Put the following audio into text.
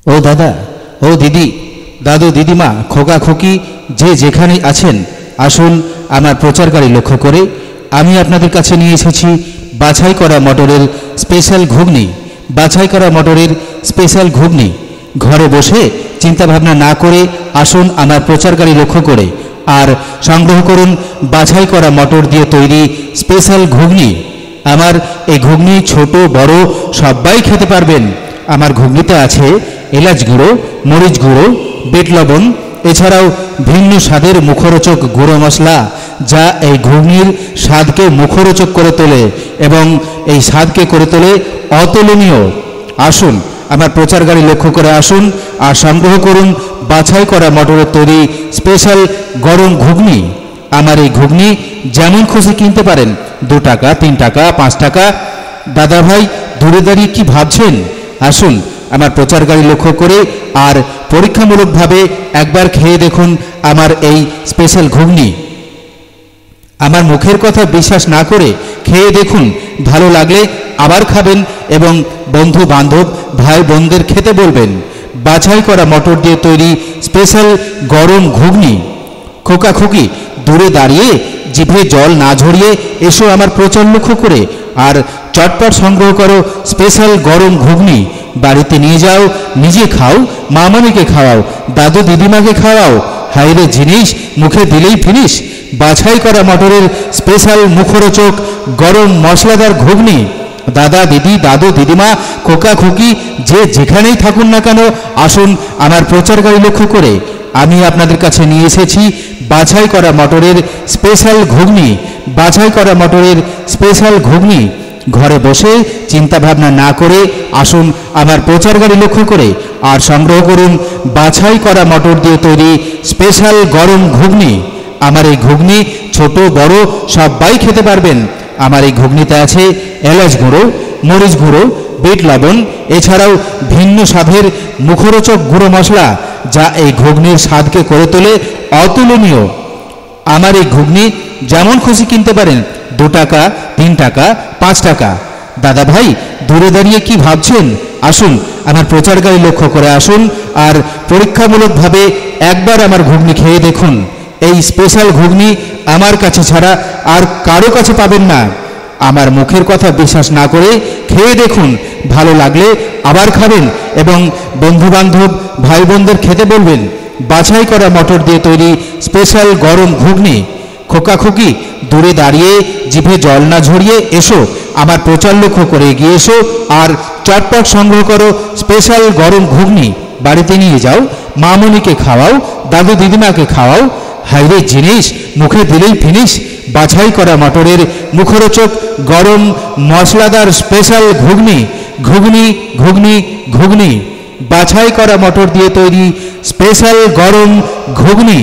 ও দাদা, ও দিদি, দাদু দিদিমা, খোকা খোকি, যে যেখানে আছেন আসুন আমার প্রচারকারী লক্ষ্য করে আমি আপনাদের কাছে নিয়ে এসেছি বাছাই করা মটরের স্পেশাল ঘুগনি। বাছাই করা মটরের স্পেশাল ঘুগনি ঘরে বসে চিন্তাভাবনা না করে আসুন আমার প্রচারকারী লক্ষ্য করে আর সংগ্রহ করুন বাছাই করা মটর দিয়ে তৈরি স্পেশাল ঘুগনি। আমার এই ঘুগনি ছোট বড় সবাই খেতে পারবেন। আমার ঘুগনিতে আছে এলাচ গুঁড়ো, মরিচ গুঁড়ো, বিট লবণ, এছাড়াও ভিন্ন স্বাদের মুখরোচক গুঁড়ো মশলা, যা এই ঘুগনির স্বাদকে মুখরোচক করে তোলে এবং এই স্বাদকে করে তোলে অতুলনীয়। আসুন আমার প্রচারকারী লক্ষ্য করে আসুন আর সংগ্রহ করুন বাছাই করা মটরের তৈরি স্পেশাল গরম ঘুগনি। আমার এই ঘুগনি যেমন খুশি কিনতে পারেন, 2 টাকা, 3 টাকা, 5 টাকা। দাদা ভাই, দূরে দাঁড়িয়ে কি ভাবছেন? আসুন আমার প্রচারকারী লক্ষ্য করে আর পরীক্ষামূলকভাবে একবার খেয়ে দেখুন আমার এই স্পেশাল ঘুগনি। আমার মুখের কথা বিশ্বাস না করে খেয়ে দেখুন, ভালো লাগলে আবার খাবেন এবং বন্ধু বান্ধব ভাই বোনদের খেতে বলবেন। বাছাই করা মটর দিয়ে তৈরি স্পেশাল গরম ঘুগনি। খোকা খুকি, দূরে দাঁড়িয়ে জিভে জল না ঝরিয়ে এসো আমার প্রচার লক্ষ্য করে আর চটপট সংগ্রহ করো স্পেশাল গরম ঘুগনি। বাড়িতে নিয়ে যাও, নিজে খাও, মামানিকে খাওয়াও, দাদু দিদিমাকে খাওয়াও। হাইরে জিনিস, মুখে দিলেই ফিনিশ। বাছাই করা মটরের স্পেশাল মুখরোচক গরম মশলাদার ঘুগনি। দাদা দিদি, দাদু দিদিমা, খোকা খুকি, যে যেখানেই থাকুন না কেন আসুন আমার প্রচারকারী লক্ষ্য করে আমি আপনাদের কাছে নিয়ে এসেছি বাছাই করা মটরের স্পেশাল ঘুগনি। বাছাই করা মটরের স্পেশাল ঘুগনি ঘরে বসে চিন্তাভাবনা না করে আসুন আমার প্রচারকারী লক্ষ্য করে আর সংগ্রহ করুন বাছাই করা মটর দিয়ে তৈরি স্পেশাল গরম ঘুগনি। আমার এই ঘুগনি ছোট বড় সবাই খেতে পারবেন। আমার এই ঘুগনিতে আছে এলাচ গুঁড়ো, মরিচ গুঁড়ো, বিট লবণ, এছাড়াও ভিন্ন স্বাদের মুখরোচক গুঁড়ো মশলা, যা এই ঘুগনির স্বাদকে করে তোলে অতুলনীয়। আমার এই ঘুগনি যেমন খুশি কিনতে পারেন, 2 টাকা, 3 টাকা, 5 টাকা। দাদা ভাই, দূরে দাঁড়িয়ে কি ভাবছেন? আসুন আমার প্রচারকারী লক্ষ্য করে আসুন আর পরীক্ষামূলকভাবে একবার আমার ঘুগনি খেয়ে দেখুন। এই স্পেশাল ঘুগনি আমার কাছে ছাড়া আর কারো কাছে পাবেন না। আমার মুখের কথা বিশ্বাস না করে খেয়ে দেখুন, ভালো লাগলে আবার খাবেন এবং বন্ধুবান্ধব ভাই বোনদের খেতে বলবেন। বাছাই করা মটর দিয়ে তৈরি স্পেশাল গরম ঘুগনি। খোকা খুকি, দূরে দাঁড়িয়ে জিভে জল না ঝরিয়ে এসো আমার প্রচার লক্ষ্য করে এগিয়ে এসো আর চটপট সংগ্রহ করো স্পেশাল গরম ঘুগনি। বাড়িতে নিয়ে যাও, মামনিকে খাওয়াও, দাদু দিদিমাকে খাওয়াও। হাইরে জিনিস, মুখে দিলেই ফিনিশ। বাছাই করা মটরের মুখরোচক গরম মশলাদার স্পেশাল ঘুগনি। ঘুগনি ঘুগনি ঘুগনি। বাছাই করা মটর দিয়ে তৈরি স্পেশাল গরম ঘুগনি।